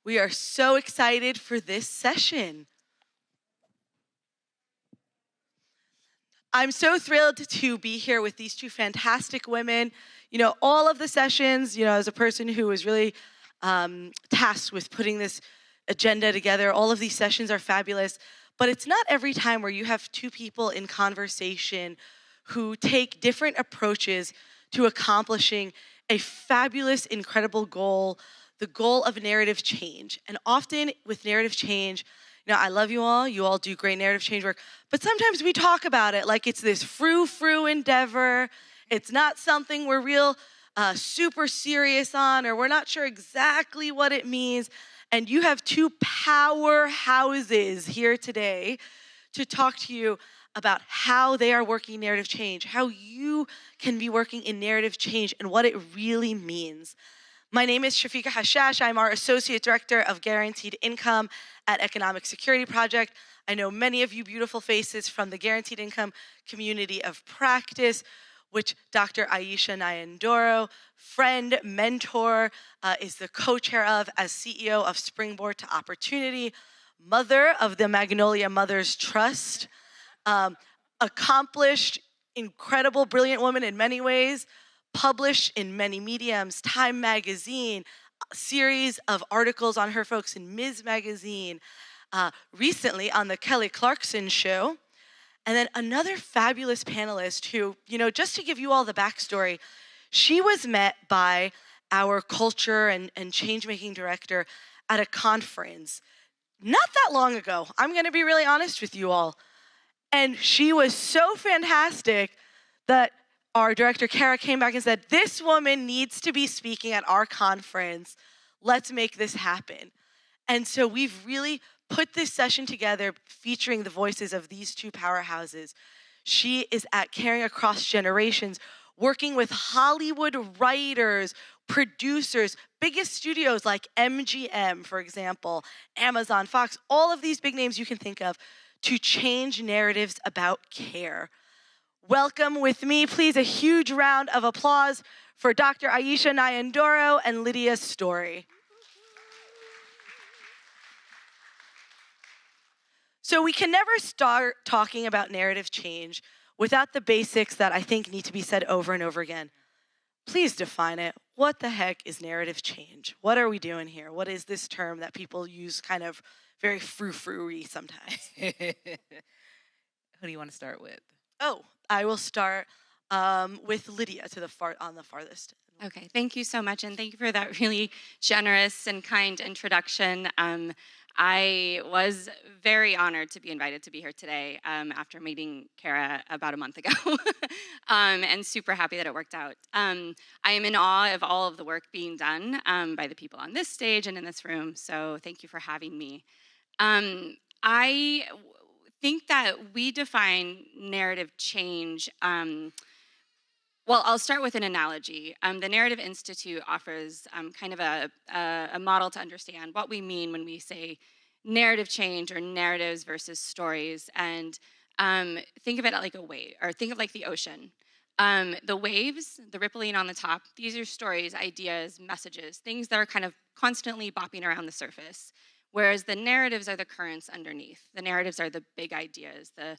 We are so excited for this session. I'm so thrilled to be here with these two fantastic women. You know, all of the sessions, as a person who was really tasked with putting this agenda together, all of these sessions are fabulous. But it's not every time where you have two people in conversation who take different approaches to accomplishing a fabulous, incredible goal, the goal of narrative change. And often with narrative change, I love you all do great narrative change work, but sometimes we talk about it like it's this frou-frou endeavor. It's not something we're real super serious on, or we're not sure exactly what it means. And you have two powerhouses here today to talk to you about how they are working narrative change, how you can be working in narrative change, and what it really means. My name is Shafeka Hashash. I'm our Associate Director of Guaranteed Income at Economic Security Project. I know many of you beautiful faces from the Guaranteed Income community of practice, which Dr. Aisha Nyandoro, friend, mentor, is the co-chair of as CEO of Springboard to Opportunity, mother of the Magnolia Mothers Trust, accomplished, incredible, brilliant woman in many ways, published in many mediums, Time Magazine, a series of articles on her folks in Ms. Magazine, recently on the Kelly Clarkson Show, and then another fabulous panelist who, just to give you all the backstory, she was met by our culture and change-making director at a conference not that long ago. I'm gonna be really honest with you all. And she was so fantastic that our director, Kara, came back and said, this woman needs to be speaking at our conference. Let's make this happen. And so we've really put this session together featuring the voices of these two powerhouses. She is at Caring Across Generations, working with Hollywood writers, producers, biggest studios like MGM, for example, Amazon, Fox, all of these big names you can think of, to change narratives about care. Welcome with me, please, a huge round of applause for Dr. Aisha Nyandoro and Lydia Storie. So we can never start talking about narrative change without the basics that I think need to be said over and over again. Please define it. What the heck is narrative change? What are we doing here? What is this term that people use kind of very frou-frou-y sometimes? Who do you want to start with? Oh, I will start with Lydia on the farthest. Okay, thank you so much, and thank you for that really generous and kind introduction. I was very honored to be invited to be here today after meeting Kara about a month ago, and super happy that it worked out. I am in awe of all of the work being done by the people on this stage and in this room, so thank you for having me. I think that we define narrative change. Well, I'll start with an analogy. The Narrative Institute offers kind of a model to understand what we mean when we say narrative change or narratives versus stories. And think of it like a wave, or think of like the ocean. The waves, the rippling on the top, these are stories, ideas, messages, things that are kind of constantly bopping around the surface. Whereas the narratives are the currents underneath. The narratives are the big ideas, the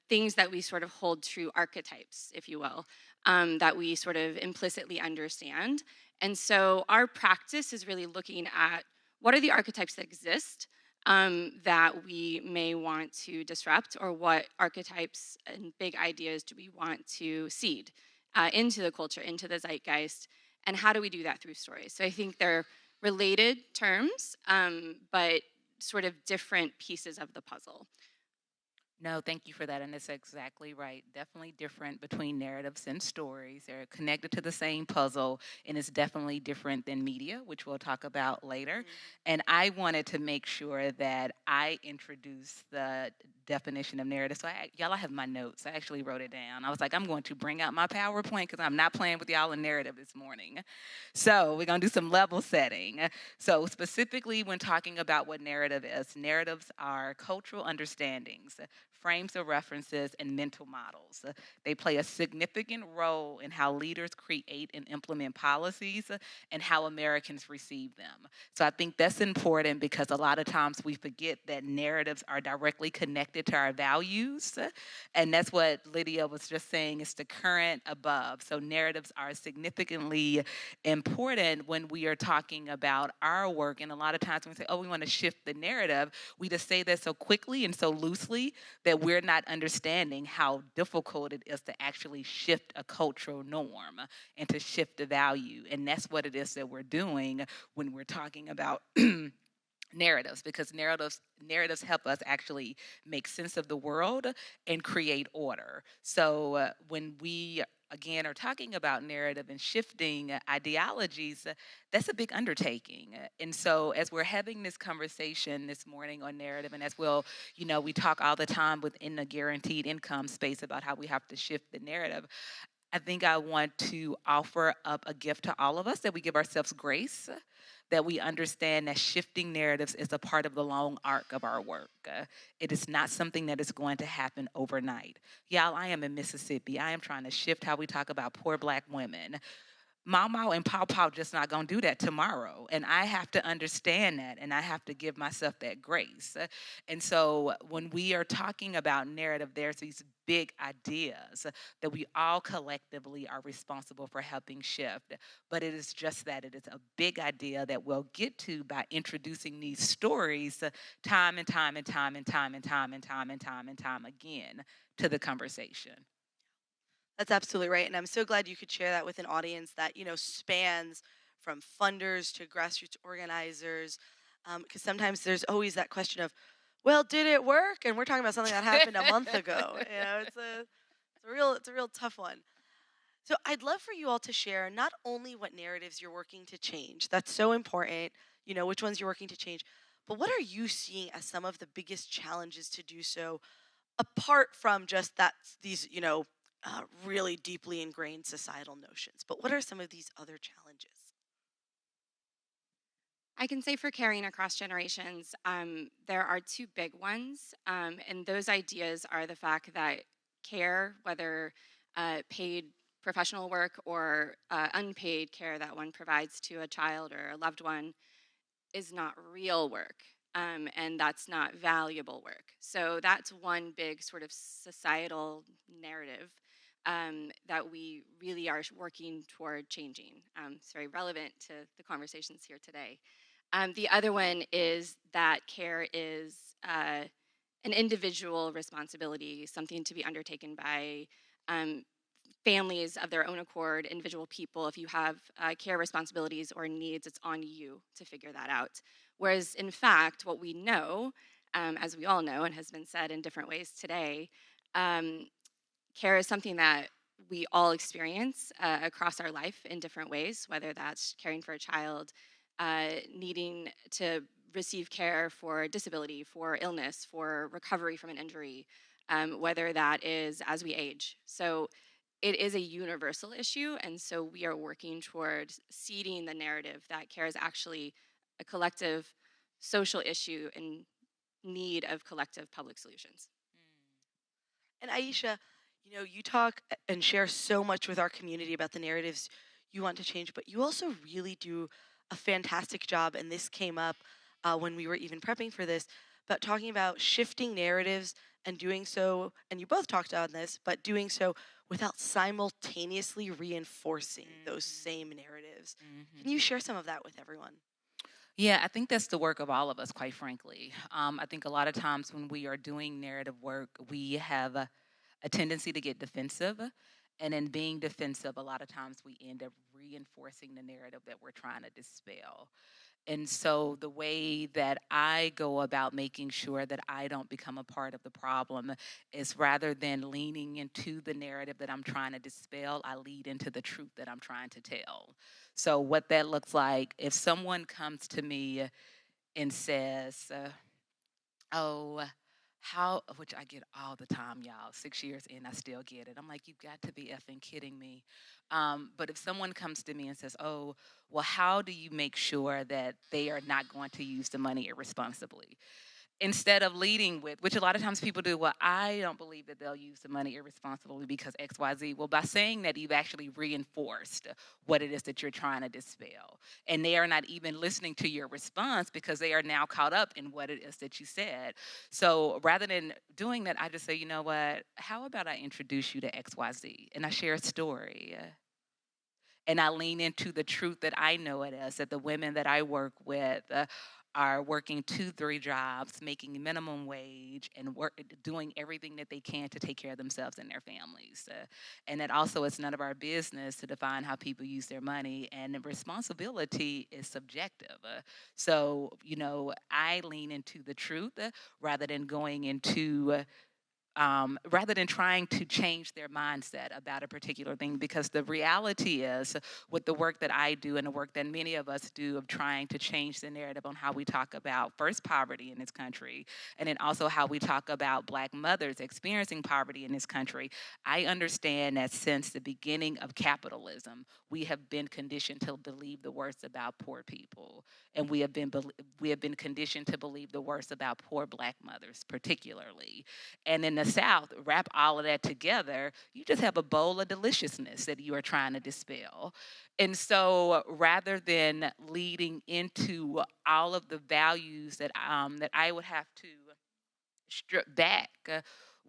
things that we sort of hold true, archetypes, if you will, that we sort of implicitly understand. And so our practice is really looking at what are the archetypes that exist that we may want to disrupt, or what archetypes and big ideas do we want to seed into the culture, into the zeitgeist, and how do we do that through stories? So I think they're related terms, but sort of different pieces of the puzzle. No, thank you for that, and that's exactly right. Definitely different between narratives and stories. They're connected to the same puzzle, and it's definitely different than media, which we'll talk about later. Mm-hmm. And I wanted to make sure that I introduce the definition of narrative. So y'all, I have my notes. I actually wrote it down. I was like, I'm going to bring out my PowerPoint because I'm not playing with y'all in narrative this morning. So we're going to do some level setting. So specifically when talking about what narrative is, narratives are cultural understandings, frames of references, and mental models. They play a significant role in how leaders create and implement policies and how Americans receive them. So I think that's important because a lot of times we forget that narratives are directly connected to our values. And that's what Lydia was just saying, is the current above. So narratives are significantly important when we are talking about our work. And a lot of times when we say, oh, we want to shift the narrative, we just say that so quickly and so loosely that we're not understanding how difficult it is to actually shift a cultural norm and to shift the value. And that's what it is that we're doing when we're talking about narratives, because narratives help us actually make sense of the world and create order. So when we again are talking about narrative and shifting ideologies, that's a big undertaking. And so as we're having this conversation this morning on narrative, and as we talk all the time within the guaranteed income space about how we have to shift the narrative, I think I want to offer up a gift to all of us, that we give ourselves grace, that we understand that shifting narratives is a part of the long arc of our work. It is not something that is going to happen overnight. Y'all, I am in Mississippi. I am trying to shift how we talk about poor Black women. Mama and Pawpaw just not going to do that tomorrow. And I have to understand that, and I have to give myself that grace. And so when we are talking about narrative, there's these big ideas that we all collectively are responsible for helping shift. But it is just that. It is a big idea that we'll get to by introducing these stories time and time and time and time and time and time and time and time again to the conversation. That's absolutely right. And I'm so glad you could share that with an audience that, spans from funders to grassroots organizers. Because sometimes there's always that question of, well, did it work? And we're talking about something that happened a month ago. It's a real tough one. So I'd love for you all to share not only what narratives you're working to change, that's so important, which ones you're working to change, but what are you seeing as some of the biggest challenges to do so, apart from just these, really deeply ingrained societal notions. But what are some of these other challenges? I can say for caring across generations, there are two big ones. And those ideas are the fact that care, whether paid professional work or unpaid care that one provides to a child or a loved one, is not real work. And that's not valuable work. So that's one big sort of societal narrative that we really are working toward changing. It's very relevant to the conversations here today. The other one is that care is an individual responsibility, something to be undertaken by families of their own accord, individual people. If you have care responsibilities or needs, it's on you to figure that out. Whereas, in fact, what we know, as we all know and has been said in different ways today, care is something that we all experience across our life in different ways, whether that's caring for a child, needing to receive care for disability, for illness, for recovery from an injury, whether that is as we age. So it is a universal issue, and so we are working toward seeding the narrative that care is actually a collective social issue in need of collective public solutions. And Aisha, you talk and share so much with our community about the narratives you want to change, but you also really do a fantastic job, and this came up when we were even prepping for this, but talking about shifting narratives and doing so, and you both talked on this, but doing so without simultaneously reinforcing those same narratives. Can you share some of that with everyone? Yeah, I think that's the work of all of us, quite frankly. I think a lot of times when we are doing narrative work, we have a tendency to get defensive. And in being defensive, a lot of times we end up reinforcing the narrative that we're trying to dispel. And so the way that I go about making sure that I don't become a part of the problem is, rather than leaning into the narrative that I'm trying to dispel, I lead into the truth that I'm trying to tell. So what that looks like, if someone comes to me and says, which I get all the time, y'all, 6 years in, I still get it. I'm like, you've got to be effing kidding me. But if someone comes to me and says, oh, well, how do you make sure that they are not going to use the money irresponsibly? instead of leading with, which a lot of times people do, well, I don't believe that they'll use the money irresponsibly because X, Y, Z. Well, by saying that, you've actually reinforced what it is that you're trying to dispel. And they are not even listening to your response because they are now caught up in what it is that you said. So rather than doing that, I just say, you know what, how about I introduce you to X, Y, Z? And I share a story. And I lean into the truth that I know it is, that the women that I work with are working 2-3 jobs, making minimum wage, and doing everything that they can to take care of themselves and their families. And that also it's none of our business to define how people use their money, and the responsibility is subjective. So, I lean into the truth rather than going into rather than trying to change their mindset about a particular thing, because the reality is, with the work that I do and the work that many of us do of trying to change the narrative on how we talk about first poverty in this country, and then also how we talk about Black mothers experiencing poverty in this country, I understand that since the beginning of capitalism, we have been conditioned to believe the worst about poor people, and we have been conditioned to believe the worst about poor Black mothers, particularly. And in the South, wrap all of that together, you just have a bowl of deliciousness that you are trying to dispel. And so rather than leading into all of the values that I would have to strip back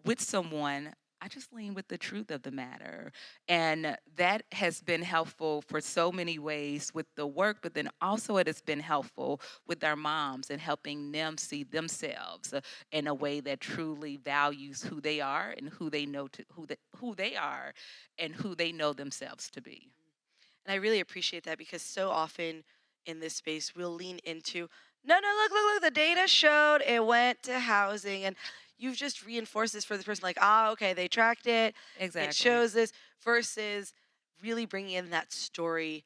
with someone, I just lean with the truth of the matter. And that has been helpful for so many ways with the work, but then also it has been helpful with our moms and helping them see themselves in a way that truly values who they are and who they know who they are and who they know themselves to be. And I really appreciate that, because so often in this space we'll lean into, no, look, the data showed it went to housing, and you've just reinforced this for the person, like, okay, they tracked it. Exactly. It shows this, versus really bringing in that story,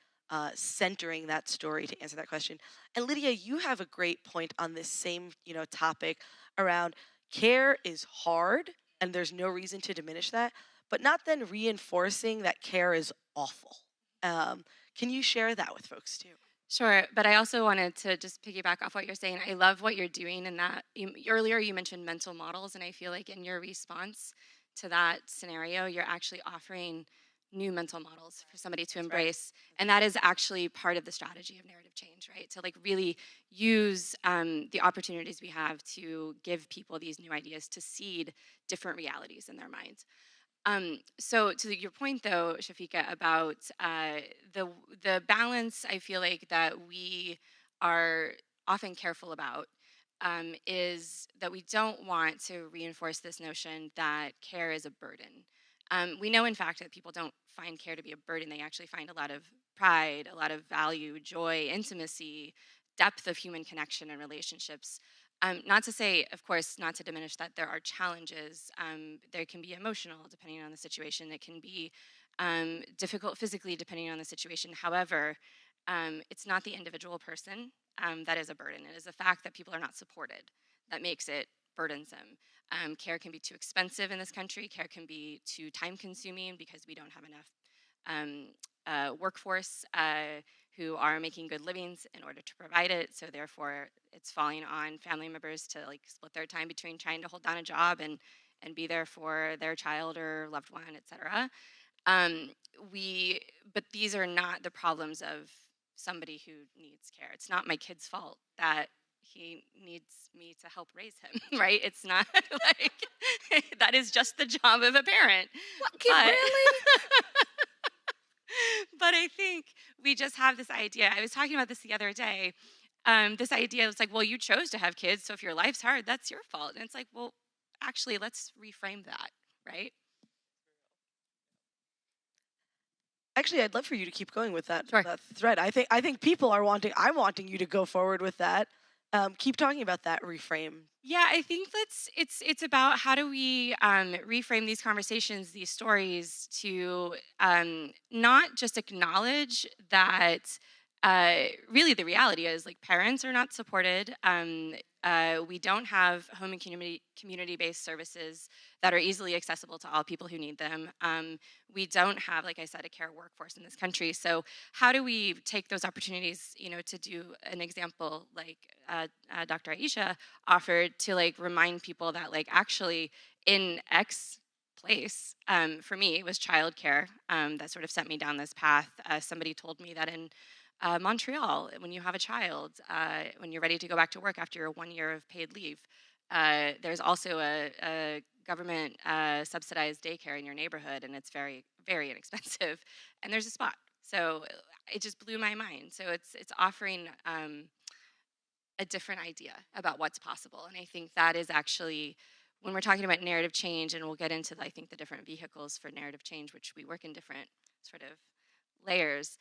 centering that story to answer that question. And Lydia, you have a great point on this same, topic around care is hard, and there's no reason to diminish that, but not then reinforcing that care is awful. Can you share that with folks too? Sure, but I also wanted to just piggyback off what you're saying. I love what you're doing in that. Earlier, you mentioned mental models, and I feel like in your response to that scenario, you're actually offering new mental models for somebody to embrace. Right. And that is actually part of the strategy of narrative change, right? To really use the opportunities we have to give people these new ideas to seed different realities in their minds. So to your point, though, Shafeka, about the balance, I feel like that we are often careful about is that we don't want to reinforce this notion that care is a burden. We know, in fact, that people don't find care to be a burden. They actually find a lot of pride, a lot of value, joy, intimacy, depth of human connection and relationships. Not to say, of course, not to diminish that there are challenges. There can be emotional, depending on the situation. It can be difficult physically, depending on the situation. However, it's not the individual person that is a burden. It is the fact that people are not supported that makes it burdensome. Care can be too expensive in this country. Care can be too time-consuming because we don't have enough workforce who are making good livings in order to provide it. So therefore, it's falling on family members to split their time between trying to hold down a job and be there for their child or loved one, etc. But these are not the problems of somebody who needs care. It's not my kid's fault that he needs me to help raise him, right? It's not that is just the job of a parent. What, really? But I think we just have this idea. I was talking about this the other day. This idea was well, you chose to have kids, so if your life's hard, that's your fault. And it's well, actually, let's reframe that, right? Actually, I'd love for you to keep going with that, Sure. that thread. I think people are wanting. I'm wanting you to go forward with that. Keep talking about that reframe. Yeah, I think it's about how do we reframe these conversations, these stories, to not just acknowledge that really the reality is like parents are not supported. We don't have home and community-based services that are easily accessible to all people who need them. We don't have, like I said, a care workforce in this country. So how do we take those opportunities, to do an example like Dr. Aisha offered to like remind people that like actually in X place, for me, it was childcare that sort of sent me down this path. Somebody told me that in Montreal, when you have a child, when you're ready to go back to work after your 1 year of paid leave, there's also a government subsidized daycare in your neighborhood, and it's very, very inexpensive, and there's a spot. So it just blew my mind. So it's offering a different idea about what's possible, and I think that is actually, when we're talking about narrative change, and we'll get into, I think, the different vehicles for narrative change, which we work in different sort of layers.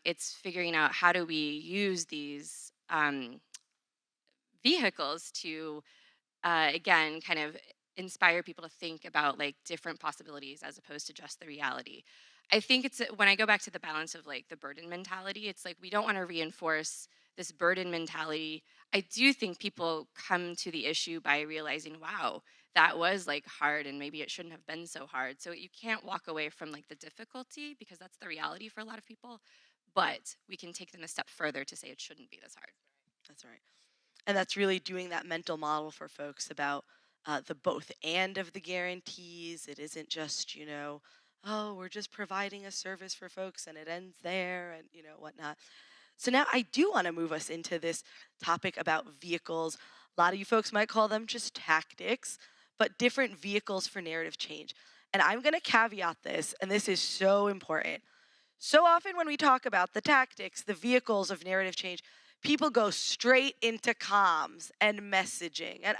It's figuring out how do we use these vehicles to, again, kind of inspire people to think about like different possibilities as opposed to just the reality. I think it's when I go back to the balance of like the burden mentality, it's like we don't want to reinforce this burden mentality. I do think people come to the issue by realizing, wow, that was like hard and maybe it shouldn't have been so hard. So you can't walk away from like the difficulty because that's the reality for a lot of people, but we can take them a step further to say it shouldn't be this hard. That's right. And that's really doing that mental model for folks about the both and of the guarantees. It isn't just, oh, we're just providing a service for folks and it ends there and, whatnot. So now I do want to move us into this topic about vehicles. A lot of you folks might call them just tactics, but different vehicles for narrative change. And I'm going to caveat this, and this is so important. So often when we talk about the tactics, the vehicles of narrative change, people go straight into comms and messaging and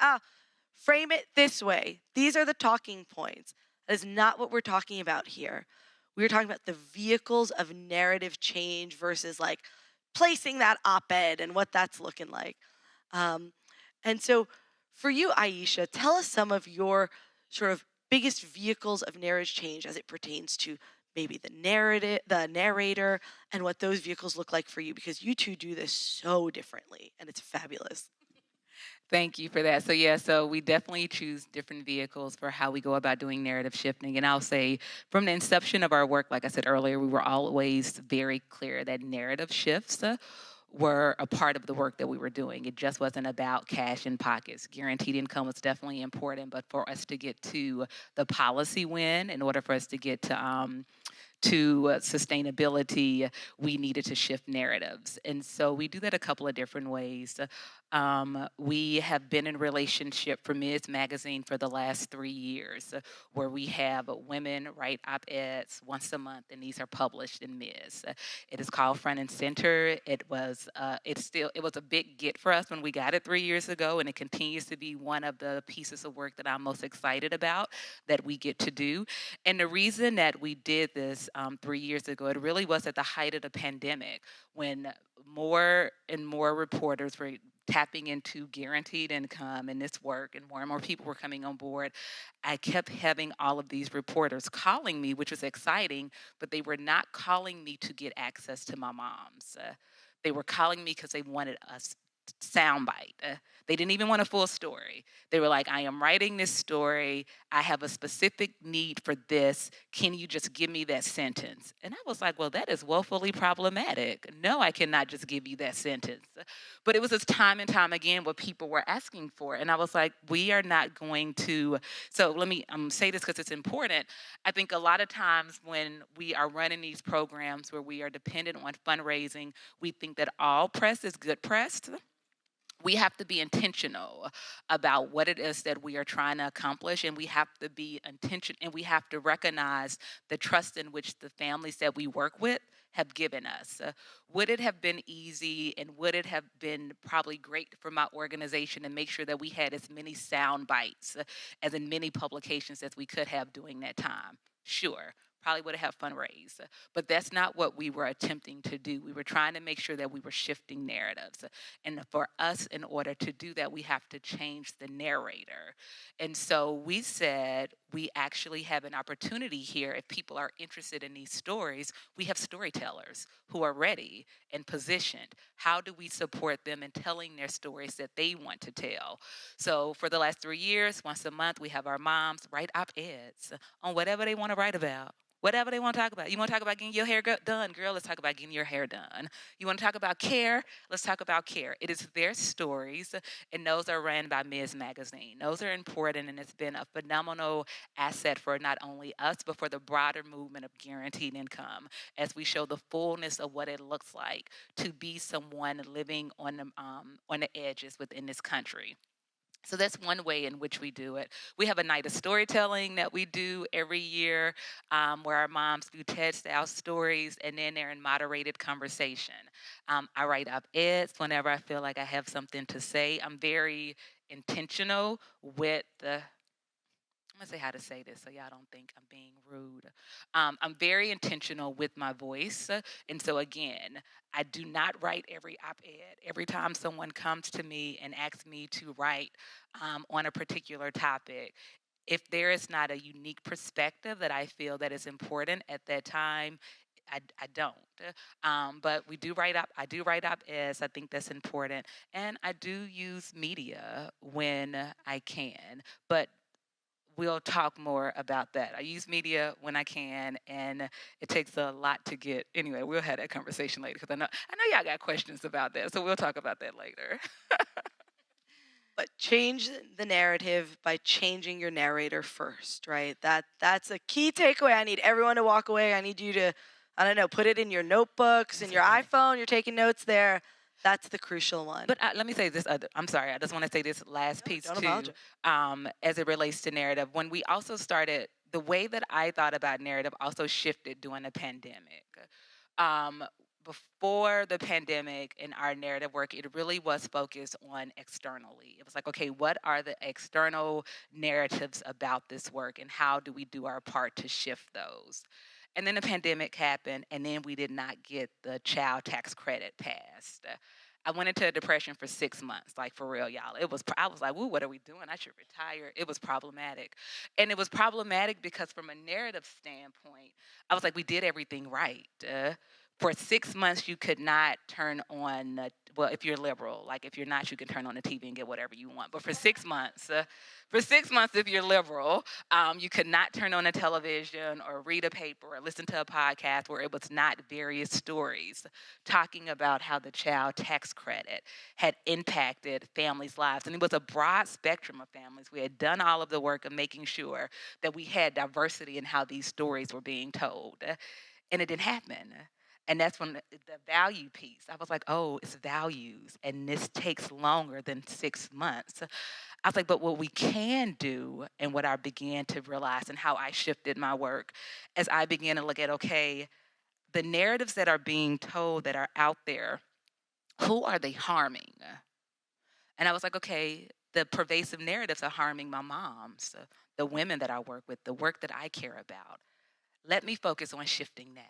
frame it this way. These are the talking points. That is not what we're talking about here. We're talking about the vehicles of narrative change versus like placing that op-ed and what that's looking like. And so for you, Aisha, tell us some of your sort of biggest vehicles of narrative change as it pertains to maybe the narrator, and what those vehicles look like for you, because you two do this so differently, and it's fabulous. Thank you for that. So we definitely choose different vehicles for how we go about doing narrative shifting. And I'll say from the inception of our work, like I said earlier, we were always very clear that narrative shifts were a part of the work that we were doing. It just wasn't about cash in pockets. Guaranteed income was definitely important, but for us to get to the policy win, in order for us to get to sustainability, we needed to shift narratives. And so we do that a couple of different ways. We have been in relationship for Ms. Magazine for the last 3 years, where we have women write op-eds once a month, and these are published in Ms. It is called Front and Center. It was a big get for us when we got it 3 years ago, and it continues to be one of the pieces of work that I'm most excited about that we get to do. And the reason that we did this 3 years ago, it really was at the height of the pandemic, when more and more reporters were tapping into guaranteed income and this work, and more people were coming on board. I kept having all of these reporters calling me, which was exciting, but they were not calling me to get access to my moms. They were calling me because they wanted a soundbite. They didn't even want a full story. They were like, I am writing this story. I have a specific need for this. Can you just give me that sentence? And I was like, well, that is woefully problematic. No, I cannot just give you that sentence. But it was this time and time again what people were asking for. And I was like, we are not going to. So let me say this because it's important. I think a lot of times when we are running these programs where we are dependent on fundraising, we think that all press is good press. We have to be intentional about what it is that we are trying to accomplish, and we have to be intentional, and we have to recognize the trust in which the families that we work with have given us. Would it have been easy, and would it have been probably great for my organization to make sure that we had as many sound bites as in many publications as we could have during that time? Sure. probably would have fundraised. But that's not what we were attempting to do. We were trying to make sure that we were shifting narratives. And for us, in order to do that, we have to change the narrator. And so we said, we actually have an opportunity here. If people are interested in these stories, we have storytellers who are ready and positioned. How do we support them in telling their stories that they want to tell? So for the last 3 years, once a month, we have our moms write op-eds on whatever they want to write about. Whatever they want to talk about. You want to talk about getting your hair done, girl, let's talk about getting your hair done. You want to talk about care? Let's talk about care. It is their stories, and those are ran by Ms. Magazine. Those are important, and it's been a phenomenal asset for not only us, but for the broader movement of guaranteed income, as we show the fullness of what it looks like to be someone living on the edges within this country. So that's one way in which we do it. We have a night of storytelling that we do every year, where our moms do TED-style stories, and then they're in moderated conversation. I write op-eds whenever I feel like I have something to say. I'm very intentional with I'm going to say how to say this so y'all don't think I'm being rude. I'm very intentional with my voice. And so again, I do not write every op-ed. Every time someone comes to me and asks me to write on a particular topic, if there is not a unique perspective that I feel that is important at that time, I don't. But we do write up. I do write op-eds. I think that's important. And I do use media when I can. But we'll talk more about that. I use media when I can, and it takes a lot to get. Anyway, we'll have that conversation later, because I know y'all got questions about that, so we'll talk about that later. But change the narrative by changing your narrator first, right? That's a key takeaway. I need everyone to walk away. I need you to, I don't know, put it in your notebooks, in your iPhone. You're taking notes there. That's the crucial one. But let me say this I'm sorry, I just want to say this last piece too, as it relates to narrative. When we also started, the way that I thought about narrative also shifted during the pandemic. Before the pandemic, in our narrative work, it really was focused on externally. It was like, okay, what are the external narratives about this work, and how do we do our part to shift those? And then the pandemic happened, and then we did not get the child tax credit passed. I went into a depression for 6 months, like for real, y'all. I was like, "Ooh, what are we doing? I should retire." It was problematic. And it was problematic because from a narrative standpoint, I was like, we did everything right. For 6 months, you could not turn on, well, if you're liberal, like if you're not, you can turn on the TV and get whatever you want. But for 6 months, if you're liberal, you could not turn on a television or read a paper or listen to a podcast where it was not various stories talking about how the child tax credit had impacted families' lives. And it was a broad spectrum of families. We had done all of the work of making sure that we had diversity in how these stories were being told. And it didn't happen. And that's when the value piece, I was like, oh, it's values, and this takes longer than 6 months. I was like, but what we can do, and what I began to realize, and how I shifted my work, as I began to look at, okay, the narratives that are being told that are out there, who are they harming? And I was like, okay, the pervasive narratives are harming my moms, the women that I work with, the work that I care about. Let me focus on shifting that.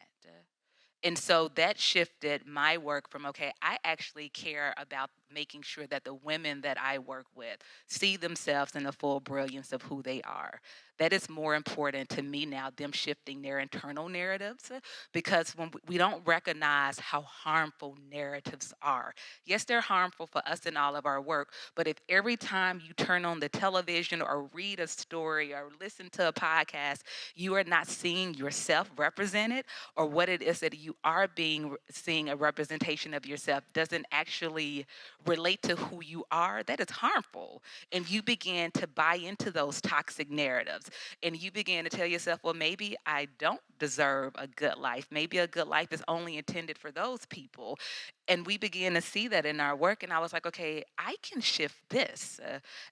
And so that shifted my work from, okay, I actually care about making sure that the women that I work with see themselves in the full brilliance of who they are. That is more important to me now, them shifting their internal narratives, because when we don't recognize how harmful narratives are. Yes, they're harmful for us in all of our work, but if every time you turn on the television or read a story or listen to a podcast, you are not seeing yourself represented, or what it is that you are seeing a representation of yourself doesn't actually relate to who you are, that is harmful. And you begin to buy into those toxic narratives. And you begin to tell yourself, well, maybe I don't deserve a good life. Maybe a good life is only intended for those people. And we begin to see that in our work. And I was like, okay, I can shift this.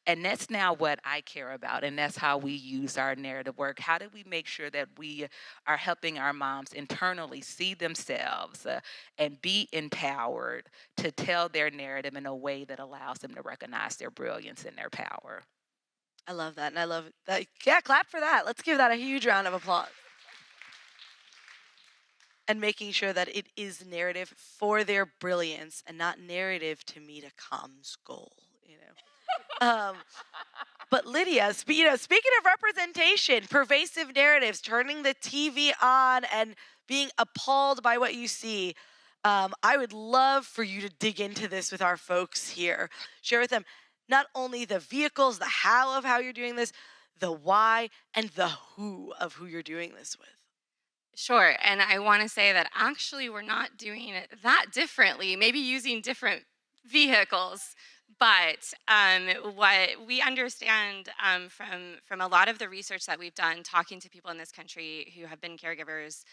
And that's now what I care about. And that's how we use our narrative work. How do we make sure that we are helping our moms internally see themselves and be empowered to tell their narrative in a way that allows them to recognize their brilliance and their power? I love that. And I love that. Yeah, clap for that. Let's give that a huge round of applause. and making sure that it is narrative for their brilliance and not narrative to meet a comms goal, But Lydia, speaking of representation, pervasive narratives, turning the TV on and being appalled by what you see, I would love for you to dig into this with our folks here. Share with them not only the vehicles, the how of how you're doing this, the why, and the who of who you're doing this with. Sure, and I want to say that actually we're not doing it that differently, maybe using different vehicles, but what we understand from a lot of the research that we've done, talking to people in this country who have been caregivers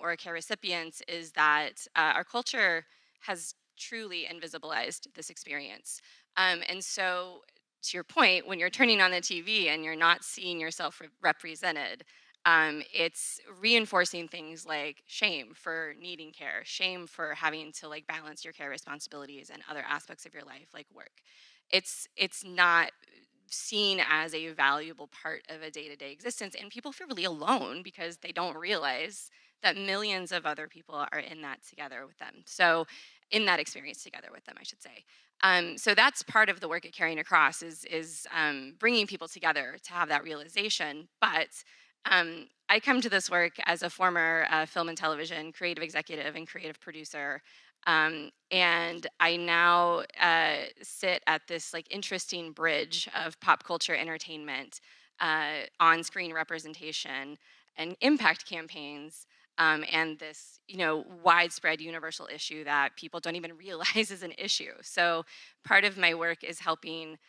or care recipients, is that our culture has truly invisibilized this experience. And so, to your point, when you're turning on the TV and you're not seeing yourself represented, it's reinforcing things like shame for needing care, shame for having to like balance your care responsibilities and other aspects of your life, like work. It's not seen as a valuable part of a day-to-day existence, and people feel really alone because they don't realize that millions of other people are in that together with them. So, in that experience together with them, I should say. So that's part of the work at Carrying Across is bringing people together to have that realization, but I come to this work as a former film and television creative executive and creative producer, and I now sit at this like interesting bridge of pop culture entertainment, on-screen representation, and impact campaigns, and this widespread universal issue that people don't even realize is an issue. So part of my work is helping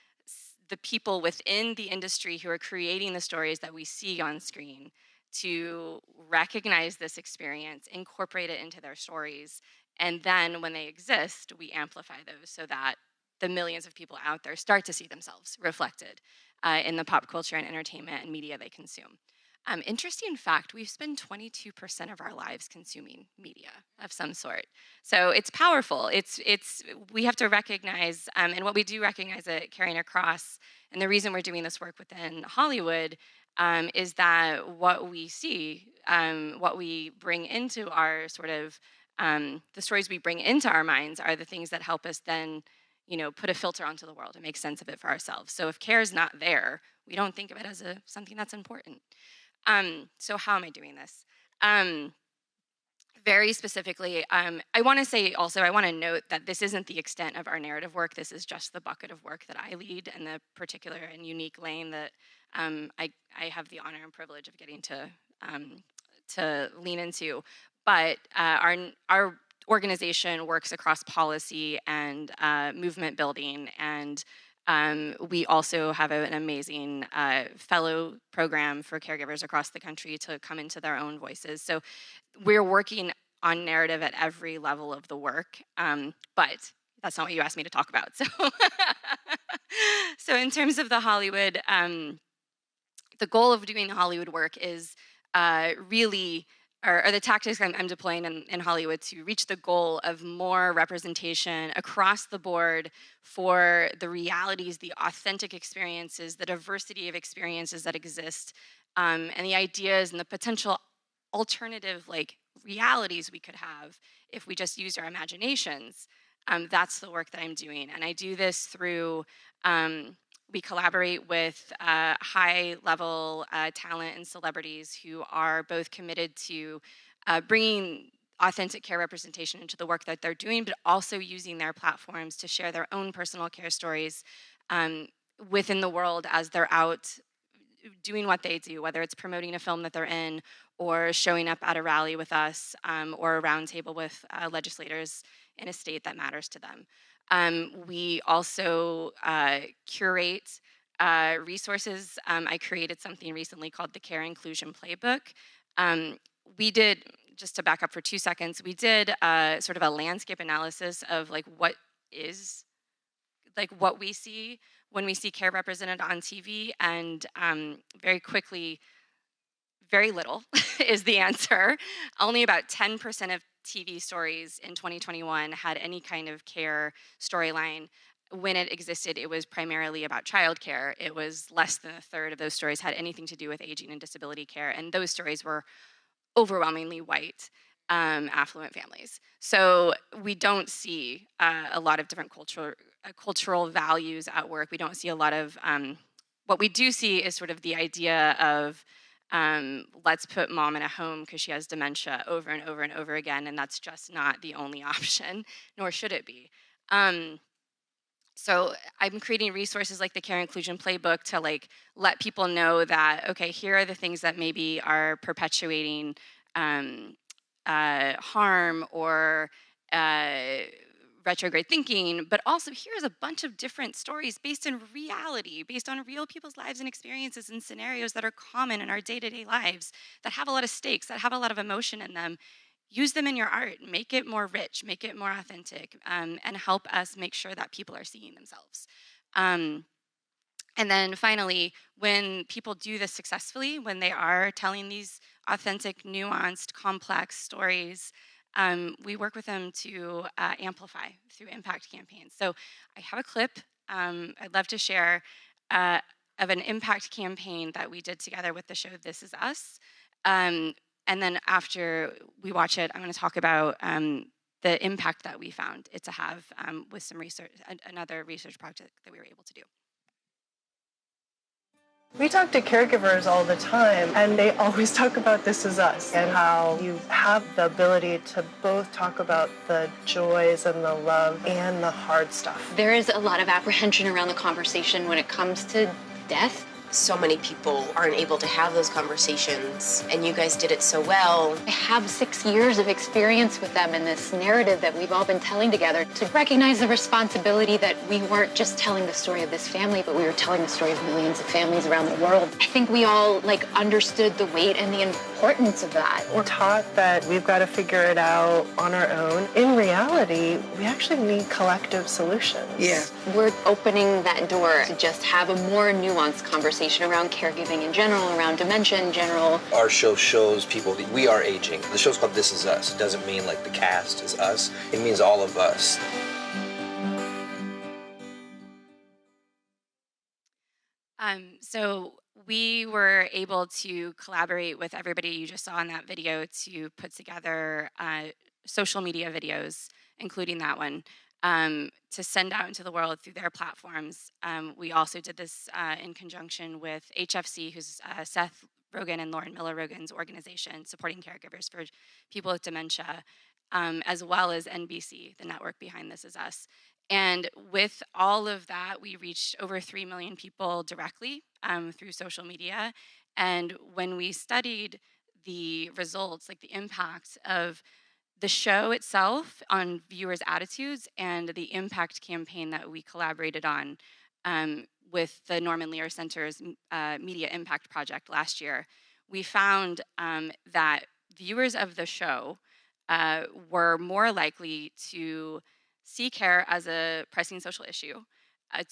the people within the industry who are creating the stories that we see on screen to recognize this experience, incorporate it into their stories, and then when they exist, we amplify those so that the millions of people out there start to see themselves reflected in the pop culture and entertainment and media they consume. Interesting fact, we spend 22% of our lives consuming media of some sort. So it's powerful. We have to recognize, and what we do recognize at Carrying Across, and the reason we're doing this work within Hollywood, is that what we see, what we bring into our sort of, the stories we bring into our minds are the things that help us then, put a filter onto the world and make sense of it for ourselves. So if care is not there, we don't think of it as something that's important. So how am I doing this? Very specifically, I want to say also, I want to note that this isn't the extent of our narrative work. This is just the bucket of work that I lead and the particular and unique lane that I have the honor and privilege of getting to lean into. But our organization works across policy and movement building, and we also have an amazing fellow program for caregivers across the country to come into their own voices. So we're working on narrative at every level of the work, but that's not what you asked me to talk about. So in terms of the Hollywood, the goal of doing Hollywood work is really, or the tactics I'm deploying in Hollywood to reach the goal of more representation across the board for the realities, the authentic experiences, the diversity of experiences that exist, and the ideas and the potential alternative realities we could have if we just used our imaginations. That's the work that I'm doing. And I do this through, we collaborate with high-level talent and celebrities who are both committed to bringing authentic care representation into the work that they're doing, but also using their platforms to share their own personal care stories within the world as they're out doing what they do, whether it's promoting a film that they're in or showing up at a rally with us or a roundtable with legislators in a state that matters to them. We also curate resources. I created something recently called the Care Inclusion Playbook. We did, just to back up for 2 seconds, we did sort of a landscape analysis of what we see when we see care represented on TV, and very quickly, very little is the answer. Only about 10% of TV stories in 2021 had any kind of care storyline. When it existed, it was primarily about childcare. It was less than a third of those stories had anything to do with aging and disability care, and those stories were overwhelmingly white. affluent families. So we don't see a lot of different cultural values at work. We don't see a lot of, what we do see is sort of the idea of let's put mom in a home because she has dementia over and over and over again, and that's just not the only option, nor should it be. So I'm creating resources like the Care Inclusion Playbook to like let people know that, okay, here are the things that maybe are perpetuating harm or retrograde thinking, but also here's a bunch of different stories based in reality, based on real people's lives and experiences and scenarios that are common in our day-to-day lives, that have a lot of stakes, that have a lot of emotion in them. Use them in your art, make it more rich, make it more authentic, and help us make sure that people are seeing themselves. And then finally, when people do this successfully, when they are telling these authentic, nuanced, complex stories, we work with them to amplify through impact campaigns. So I have a clip I'd love to share of an impact campaign that we did together with the show This Is Us. And then after we watch it, I'm going to talk about the impact that we found it to have with some research, another research project that we were able to do. We talk to caregivers all the time, and they always talk about This Is Us and how you have the ability to both talk about the joys and the love and the hard stuff. There is a lot of apprehension around the conversation when it comes to death. So many people aren't able to have those conversations, and you guys did it so well. I have 6 years of experience with them in this narrative that we've all been telling together, to recognize the responsibility that we weren't just telling the story of this family, but we were telling the story of millions of families around the world. I think we all understood the weight and the importance of that. We're taught that we've got to figure it out on our own. In reality, we actually need collective solutions. Yeah. We're opening that door to just have a more nuanced conversation around caregiving in general, around dementia in general. Our show shows people that we are aging. The show's called This Is Us. It doesn't mean like the cast is us. It means all of us. So we were able to collaborate with everybody you just saw in that video to put together social media videos, including that one, to send out into the world through their platforms. We also did this in conjunction with HFC, who's Seth Rogen and Lauren Miller Rogen's organization supporting caregivers for people with dementia, as well as NBC, the network behind This Is Us. And with all of that, we reached over 3 million people directly through social media. And when we studied the results, like the impact of the show itself on viewers' attitudes and the impact campaign that we collaborated on with the Norman Lear Center's Media Impact Project last year, we found that viewers of the show were more likely to see care as a pressing social issue,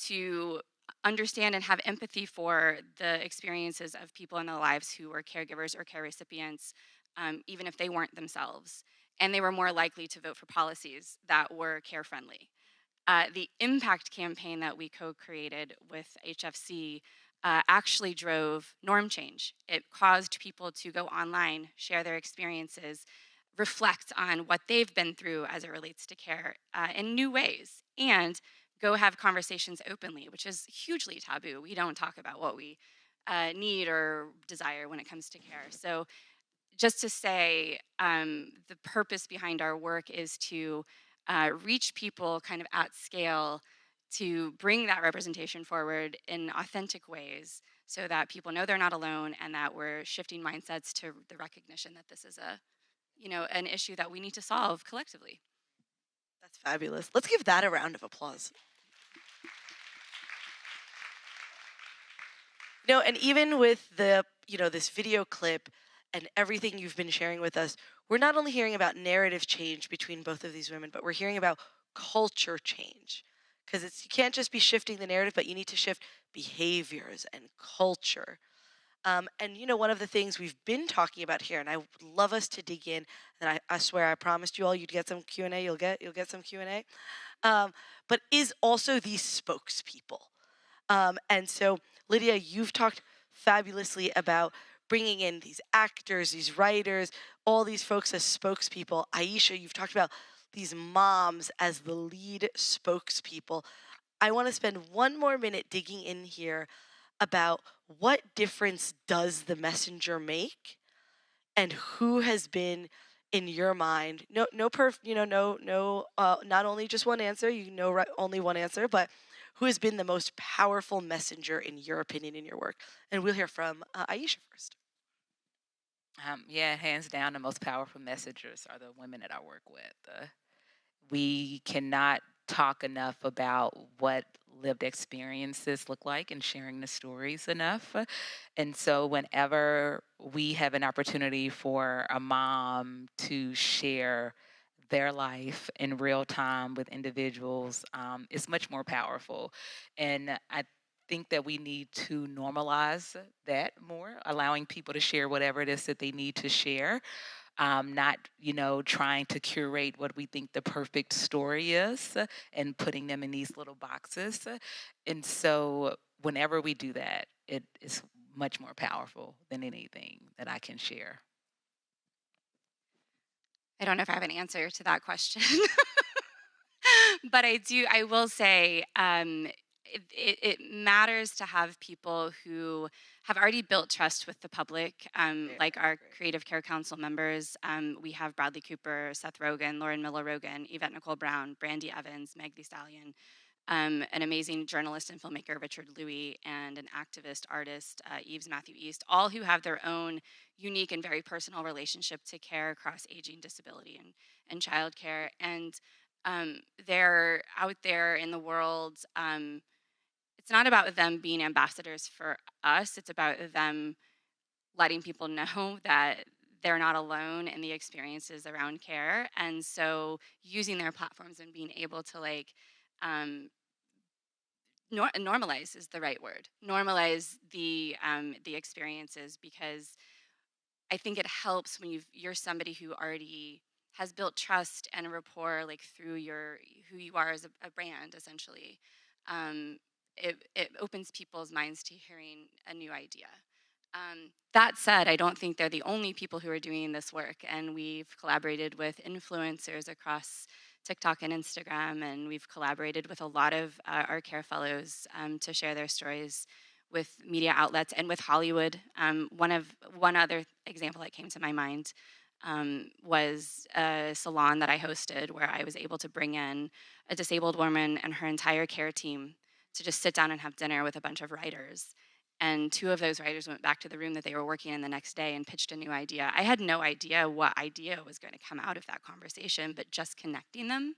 to understand and have empathy for the experiences of people in their lives who were caregivers or care recipients, even if they weren't themselves. And they were more likely to vote for policies that were care-friendly. The impact campaign that we co-created with HFC actually drove norm change. It caused people to go online, share their experiences, reflect on what they've been through as it relates to care in new ways, and go have conversations openly, which is hugely taboo. We don't talk about what we need or desire when it comes to care. So just to say, the purpose behind our work is to reach people kind of at scale, to bring that representation forward in authentic ways so that people know they're not alone, and that we're shifting mindsets to the recognition that this is an issue that we need to solve collectively. That's fabulous. Let's give that a round of applause. And even with the, this video clip and everything you've been sharing with us, we're not only hearing about narrative change between both of these women, but we're hearing about culture change. Because you can't just be shifting the narrative, but you need to shift behaviors and culture. And one of the things we've been talking about here, and I would love us to dig in, and I swear I promised you all you'd get some Q&A, you'll get some Q&A, but is also these spokespeople. And so, Lydia, you've talked fabulously about bringing in these actors, these writers, all these folks as spokespeople. Aisha, you've talked about these moms as the lead spokespeople. I want to spend one more minute digging in here about what difference does the messenger make, and who has been, in your mind, not only just one answer, only one answer, but who has been the most powerful messenger in your opinion in your work? And we'll hear from Aisha first. Yeah, hands down, the most powerful messengers are the women that I work with. We cannot talk enough about what lived experiences look like and sharing the stories enough. And so whenever we have an opportunity for a mom to share their life in real time with individuals, it's much more powerful. And I think that we need to normalize that more, allowing people to share whatever it is that they need to share. Not, trying to curate what we think the perfect story is and putting them in these little boxes. And so whenever we do that, it is much more powerful than anything that I can share. I don't know if I have an answer to that question, but I will say, it matters to have people who have already built trust with the public, like our Creative Care Council members. We have Bradley Cooper, Seth Rogen, Lauren Miller Rogen, Yvette Nicole Brown, Brandy Evans, Meg Thee Stallion, an amazing journalist and filmmaker, Richard Louis, and an activist artist, Eves Matthew East, all who have their own unique and very personal relationship to care across aging, disability, and childcare. And they're out there in the world. It's not about them being ambassadors for us. It's about them letting people know that they're not alone in the experiences around care. And so using their platforms and being able to normalize is the right word. Normalize the experiences, because I think it helps when you're somebody who already has built trust and a rapport, through who you are as a brand, essentially. It opens people's minds to hearing a new idea. That said, I don't think they're the only people who are doing this work, and we've collaborated with influencers across TikTok and Instagram, and we've collaborated with a lot of our care fellows to share their stories with media outlets and with Hollywood. One other example that came to my mind was a salon that I hosted, where I was able to bring in a disabled woman and her entire care team to just sit down and have dinner with a bunch of writers. And 2 of those writers went back to the room that they were working in the next day and pitched a new idea. I had no idea what idea was going to come out of that conversation, but just connecting them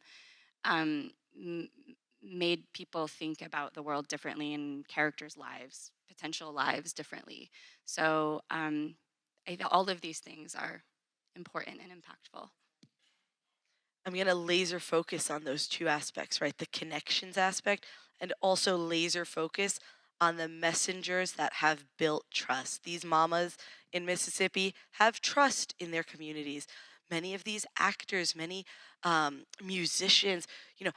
made people think about the world differently and characters' lives, potential lives differently. So all of these things are important and impactful. I'm going to laser focus on those 2 aspects, right? The connections aspect, and also laser focus on the messengers that have built trust. These mamas in Mississippi have trust in their communities. Many of these actors, many musicians,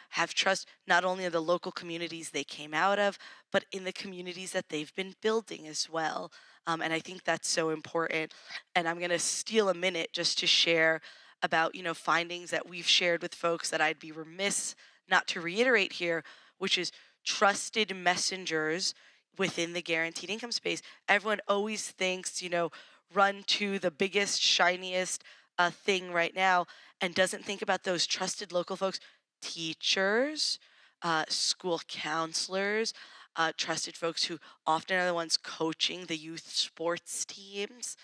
have trust not only in the local communities they came out of, but in the communities that they've been building as well. And I think that's so important. And I'm going to steal a minute just to share about, findings that we've shared with folks that I'd be remiss not to reiterate here, which is trusted messengers within the guaranteed income space. Everyone always thinks, run to the biggest, shiniest thing right now, and doesn't think about those trusted local folks, teachers, school counselors, trusted folks who often are the ones coaching the youth sports teams,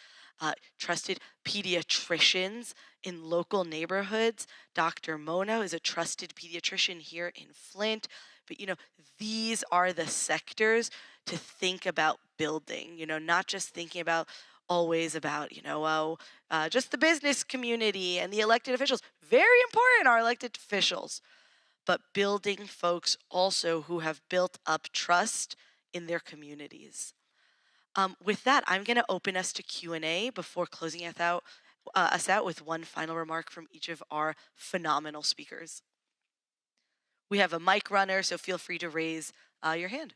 trusted pediatricians in local neighborhoods. Dr. Mono is a trusted pediatrician here in Flint. But, these are the sectors to think about building, not just thinking about always about, just the business community and the elected officials. Very important, our elected officials. But building folks also who have built up trust in their communities. With that, I'm going to open us to Q&A before closing us out with one final remark from each of our phenomenal speakers. We have a mic runner, so feel free to raise your hand.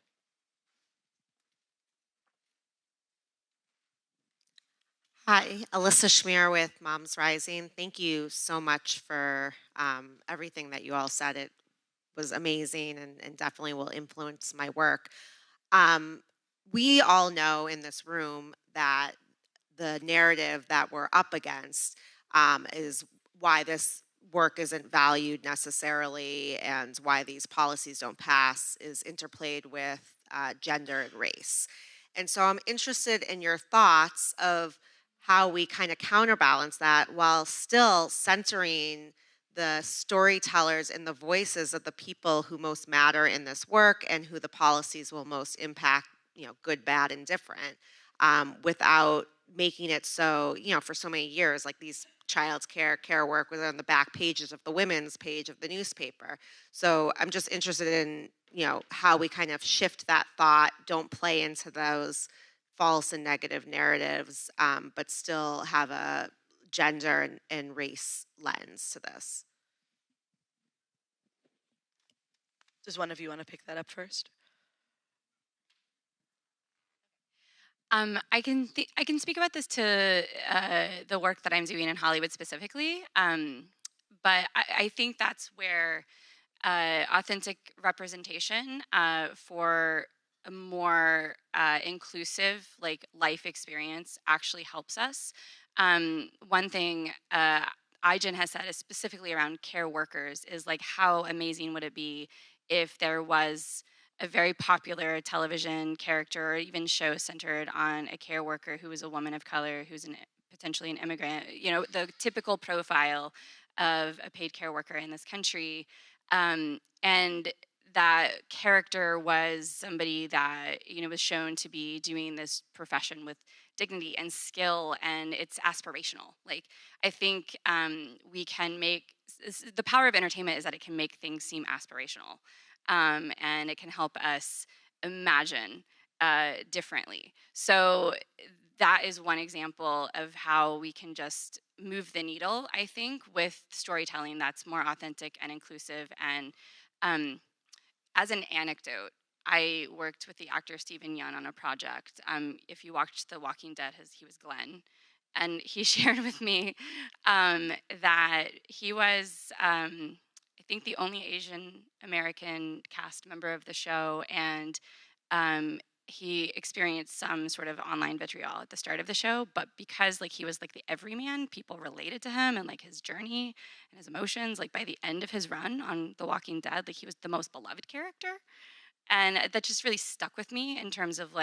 Hi, Alyssa Schmier with Moms Rising. Thank you so much for everything that you all said. It was amazing and definitely will influence my work. We all know in this room that the narrative that we're up against is why this work isn't valued necessarily and why these policies don't pass is interplayed with gender and race. And so I'm interested in your thoughts of how we kind of counterbalance that while still centering the storytellers and the voices of the people who most matter in this work and who the policies will most impact, good, bad, and different, without making it so, for so many years, like these child's care work was on the back pages of the women's page of the newspaper. So I'm just interested in, how we kind of shift that thought, don't play into those false and negative narratives, but still have a gender and race lens to this. Does one of you want to pick that up first? I can speak about this to the work that I'm doing in Hollywood specifically, but I think that's where authentic representation for a more inclusive life experience actually helps us. One thing Aijen has said is specifically around care workers is how amazing would it be if there was a very popular television character or even show centered on a care worker who was a woman of color, who's potentially an immigrant, the typical profile of a paid care worker in this country. And that character was somebody that, was shown to be doing this profession with dignity and skill, and it's aspirational. I think we can make, the power of entertainment is that it can make things seem aspirational. And it can help us imagine differently. So that is one example of how we can just move the needle, I think, with storytelling that's more authentic and inclusive. And as an anecdote, I worked with the actor Stephen Yeun on a project. If you watched The Walking Dead, he was Glenn. And he shared with me that he was, I think, the only Asian American cast member of the show, and he experienced some sort of online vitriol at the start of the show, but because he was the everyman, people related to him and his journey and his emotions. By the end of his run on The Walking Dead, he was the most beloved character. And that just really stuck with me in terms of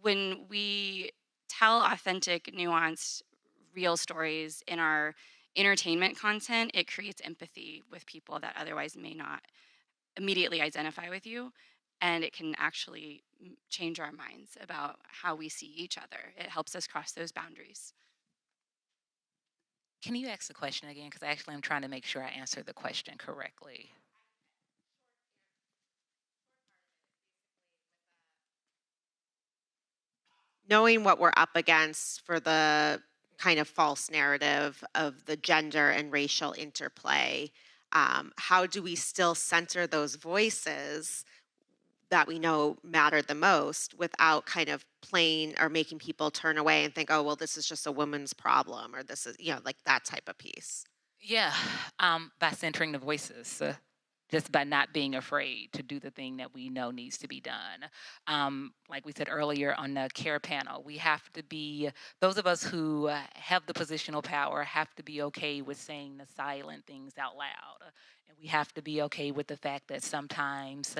when we tell authentic, nuanced, real stories in our entertainment content, it creates empathy with people that otherwise may not immediately identify with you. And it can actually change our minds about how we see each other. It helps us cross those boundaries. Can you ask the question again? Because actually I'm trying to make sure I answer the question correctly. Knowing what we're up against for the kind of false narrative of the gender and racial interplay, how do we still center those voices that we know matter the most without kind of playing or making people turn away and think, oh, well, this is just a woman's problem, or this is, that type of piece? Yeah, by centering the voices. Just by not being afraid to do the thing that we know needs to be done. Like we said earlier on the care panel, we have to be, those of us who have the positional power have to be okay with saying the silent things out loud. And we have to be okay with the fact that sometimes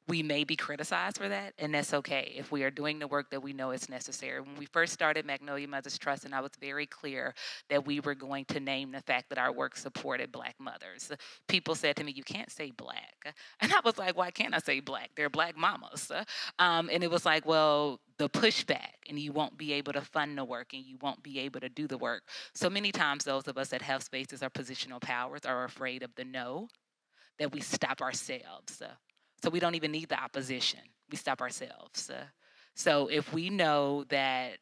we may be criticized for that, and that's okay if we are doing the work that we know is necessary. When we first started Magnolia Mothers Trust, and I was very clear that we were going to name the fact that our work supported Black mothers, people said to me, you can't say Black. And I was like, why can't I say Black? They're Black mamas. And it was like, well, the pushback, and you won't be able to fund the work, and you won't be able to do the work. So many times those of us that have spaces or positional powers are afraid of the no, that we stop ourselves. So we don't even need the opposition. We stop ourselves. So if we know that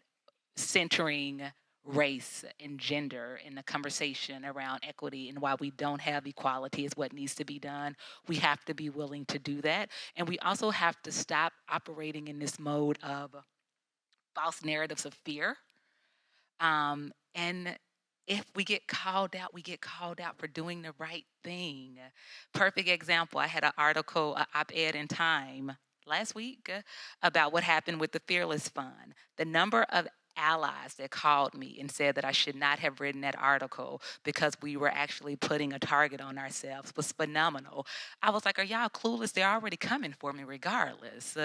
centering race and gender in the conversation around equity and why we don't have equality is what needs to be done, we have to be willing to do that. And we also have to stop operating in this mode of false narratives of fear. And if we get called out, we get called out for doing the right thing. Perfect example, I had an article, an op-ed in Time last week about what happened with the Fearless Fund. The number of allies that called me and said that I should not have written that article because we were actually putting a target on ourselves was phenomenal. I was like, are y'all clueless? They're already coming for me regardless.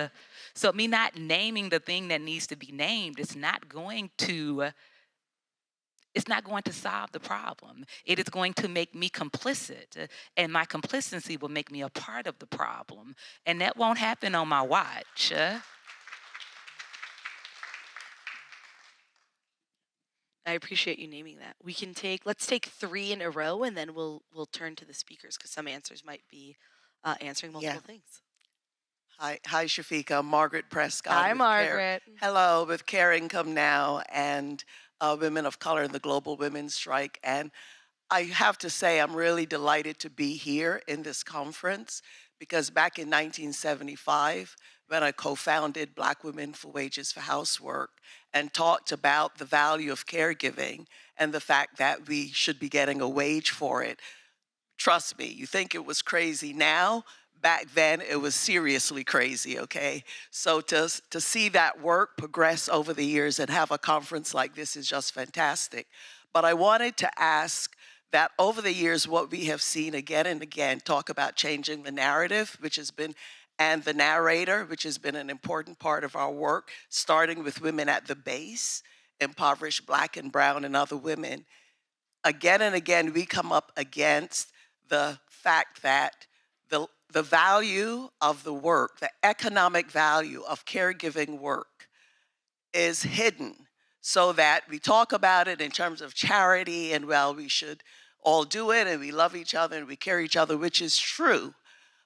So me not naming the thing that needs to be named is not going to solve the problem. It is going to make me complicit, and my complacency will make me a part of the problem. And that won't happen on my watch. I appreciate you naming that. Let's take 3 in a row, and then we'll turn to the speakers because some answers might be answering multiple things. Hi, Shafeka. Margaret Prescott. Hi, Margaret. Hello, with Care Income Now and Women of Color in the Global Women's Strike. And I have to say, I'm really delighted to be here in this conference because back in 1975, when I co-founded Black Women for Wages for Housework and talked about the value of caregiving and the fact that we should be getting a wage for it, trust me, you think it was crazy now, back then it was seriously crazy, okay? So to see that work progress over the years and have a conference like this is just fantastic. But I wanted to ask that over the years, what we have seen again and again, talk about changing the narrative, which has been, and the narrator, which has been an important part of our work, starting with women at the base, impoverished Black and brown and other women. Again and again, we come up against the fact that the value of the work, the economic value of caregiving work is hidden so that we talk about it in terms of charity and, well, we should all do it and we love each other and we care each other, which is true.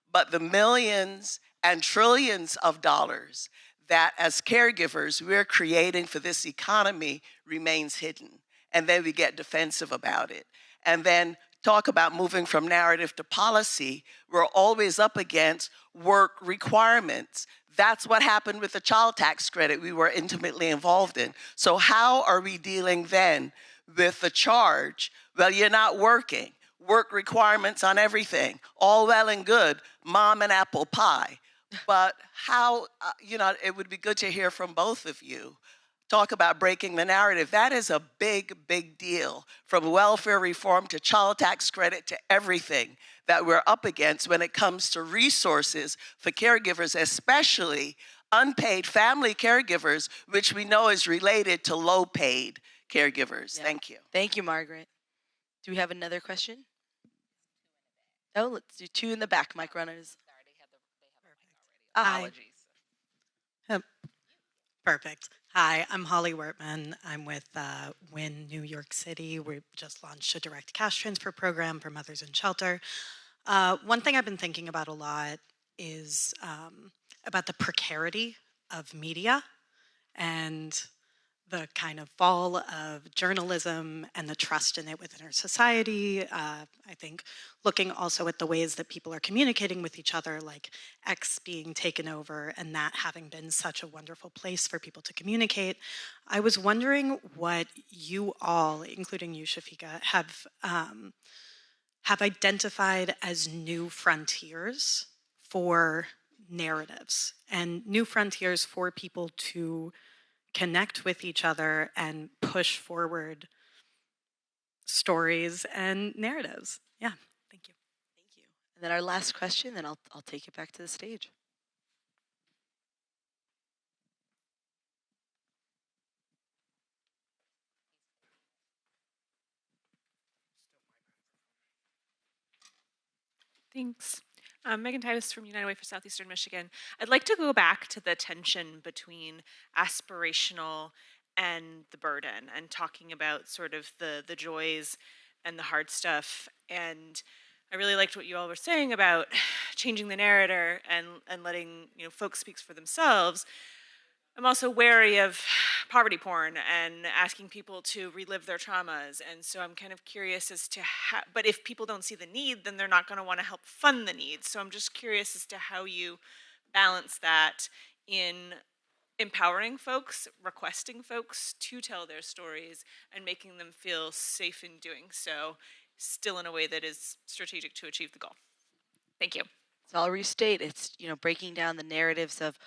But the millions and trillions of dollars that as caregivers we're creating for this economy remains hidden. And then we get defensive about it. And then talk about moving from narrative to policy, we're always up against work requirements. That's what happened with the child tax credit we were intimately involved in. So how are we dealing then with the charge? Well, you're not working. Work requirements on everything. All well and good, mom and apple pie. But how, it would be good to hear from both of you. Talk about breaking the narrative. That is a big, big deal. From welfare reform to child tax credit to everything that we're up against when it comes to resources for caregivers, especially unpaid family caregivers, which we know is related to low-paid caregivers. Yeah. Thank you. Thank you, Margaret. Do we have another question? Oh, let's do 2 in the back, mic runners. Apologies. Perfect. Hi, I'm Holly Wertman. I'm with WIN New York City. We just launched a direct cash transfer program for mothers in shelter. One thing I've been thinking about a lot is about the precarity of media and the kind of fall of journalism and the trust in it within our society. I think looking also at the ways that people are communicating with each other, like X being taken over and that having been such a wonderful place for people to communicate. I was wondering what you all, including you, Shafeka, have identified as new frontiers for narratives and new frontiers for people to connect with each other and push forward stories and narratives. Yeah, thank you. Thank you. And then our last question, then I'll take it back to the stage. Thanks. Megan Titus from United Way for Southeastern Michigan. I'd like to go back to the tension between aspirational and the burden and talking about sort of the joys and the hard stuff. And I really liked what you all were saying about changing the narrator and letting folks speak for themselves. I'm also wary of poverty porn and asking people to relive their traumas. And so I'm kind of curious as to how, but if people don't see the need, then they're not going to want to help fund the need. So I'm just curious as to how you balance that in empowering folks, requesting folks to tell their stories, and making them feel safe in doing so, still in a way that is strategic to achieve the goal. Thank you. So I'll restate, it's, breaking down the narratives of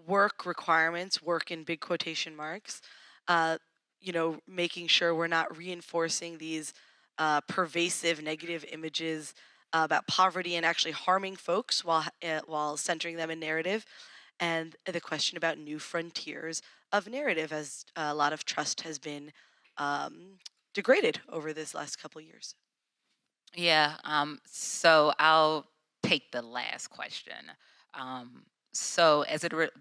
work requirements, work in big quotation marks, making sure we're not reinforcing these pervasive negative images about poverty and actually harming folks while centering them in narrative, and the question about new frontiers of narrative, as a lot of trust has been degraded over this last couple years. Yeah, so I'll take the last question. So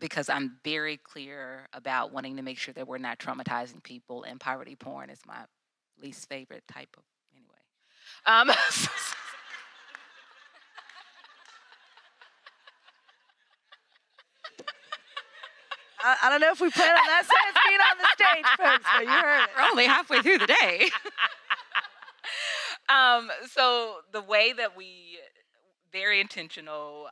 because I'm very clear about wanting to make sure that we're not traumatizing people, and poverty porn is my least favorite type of, anyway. I don't know if we plan on that sentence being on the stage, folks, but you heard it. We're only halfway through the day. So the way that we very intentional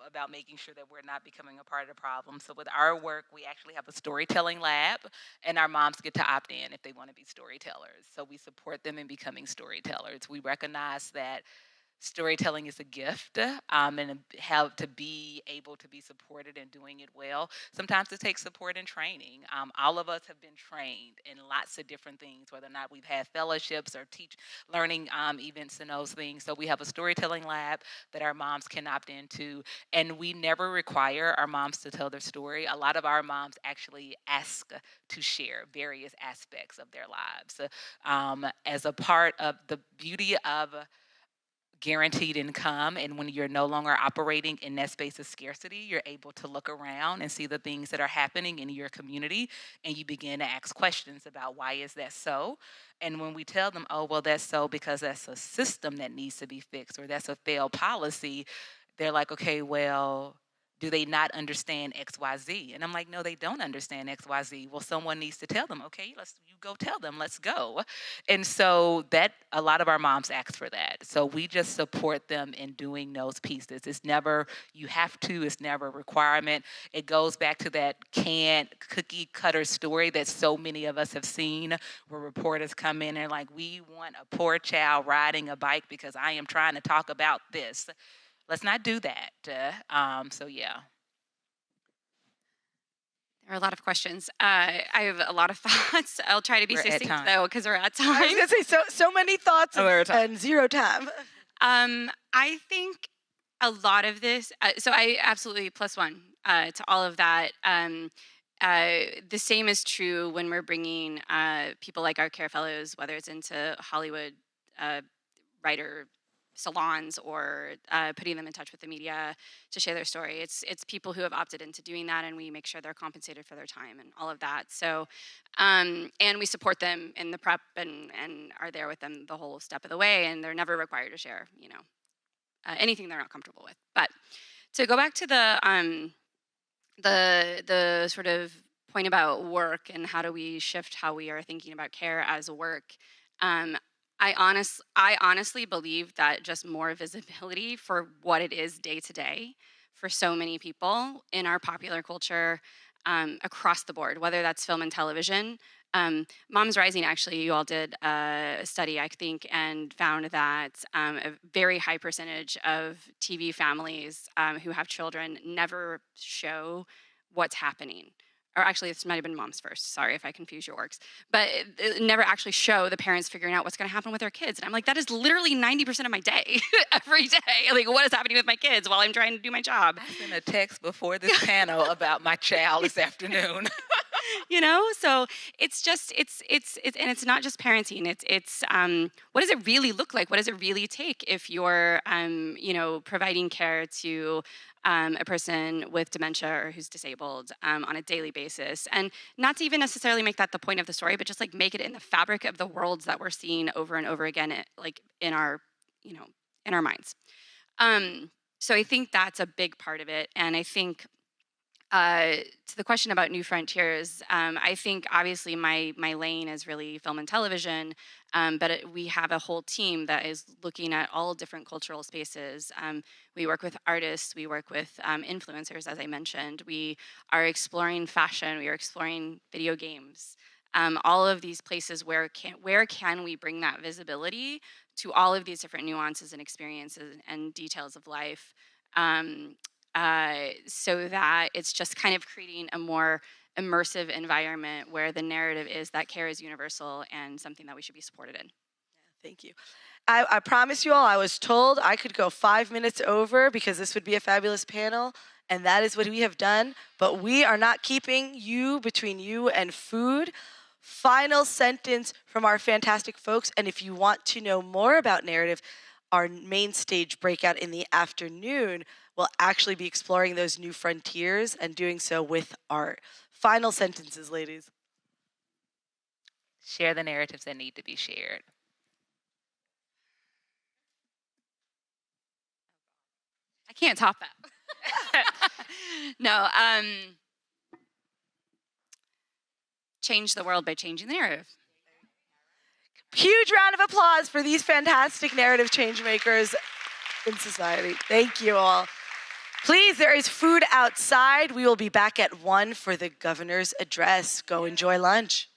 about making sure that we're not becoming a part of the problem. So with our work, we actually have a storytelling lab, and our moms get to opt in if they want to be storytellers. So we support them in becoming storytellers. We recognize that storytelling is a gift, and have to be able to be supported in doing it well. Sometimes it takes support and training. All of us have been trained in lots of different things, whether or not we've had fellowships or learning events and those things. So we have a storytelling lab that our moms can opt into, and we never require our moms to tell their story. A lot of our moms actually ask to share various aspects of their lives as a part of the beauty of guaranteed income. And when you're no longer operating in that space of scarcity, you're able to look around and see the things that are happening in your community, and you begin to ask questions about why is that so. And when we tell them, oh, well, that's so because that's a system that needs to be fixed, or that's a failed policy, they're like, okay, well, do they not understand XYZ? And I'm like, no, they don't understand XYZ. Well, someone needs to tell them, okay, you go tell them, let's go. And so that a lot of our moms ask for that. So we just support them in doing those pieces. It's never, you have to, it's never a requirement. It goes back to that canned cookie cutter story that so many of us have seen, where reporters come in and like, we want a poor child riding a bike because I am trying to talk about this. Let's not do that. So yeah. There are a lot of questions. I have a lot of thoughts. I'll try to be succinct though, because we're at time. I was gonna say so many thoughts and zero time. I think a lot of this. So I absolutely +1 to all of that. The same is true when we're bringing people like our care fellows, whether it's into Hollywood writer salons or putting them in touch with the media to share their story. It's people who have opted into doing that, and we make sure they're compensated for their time and all of that. So, and we support them in the prep and are there with them the whole step of the way, and they're never required to share, anything they're not comfortable with. But to go back to the sort of point about work and how do we shift how we are thinking about care as work, I honestly believe that just more visibility for what it is day to day for so many people in our popular culture across the board, whether that's film and television. Moms Rising, actually, you all did a study, I think, and found that a very high percentage of TV families who have children never show what's happening. Or actually, this might have been Moms First. Sorry if I confuse your works. But it never actually show the parents figuring out what's going to happen with their kids. And I'm like, that is literally 90% of my day, every day. Like, what is happening with my kids while I'm trying to do my job? I sent a text before this panel about my child this afternoon. So it's just, and it's not just parenting. It's what does it really look like? What does it really take if you're, providing care to a person with dementia or who's disabled on a daily basis? And not to even necessarily make that the point of the story, but just like make it in the fabric of the worlds that we're seeing over and over again, like in our minds. So I think that's a big part of it. And I think To the question about new frontiers, I think obviously my lane is really film and television, but we have a whole team that is looking at all different cultural spaces. We work with artists, we work with influencers, as I mentioned. We are exploring fashion, we are exploring video games. All of these places where can we bring that visibility to all of these different nuances and experiences and details of life. So that it's just kind of creating a more immersive environment where the narrative is that care is universal and something that we should be supported in. Thank you. I promise you all, I was told I could go 5 minutes over because this would be a fabulous panel, and that is what we have done, but we are not keeping you between you and food. Final sentence from our fantastic folks, and if you want to know more about narrative, our main stage breakout in the afternoon will actually be exploring those new frontiers and doing so with art. Final sentences, ladies. Share the narratives that need to be shared. I can't top that. No, change the world by changing the narrative. Huge round of applause for these fantastic narrative change makers in society. Thank you all. Please, there is food outside. We will be back at 1 for the governor's address. Go enjoy lunch.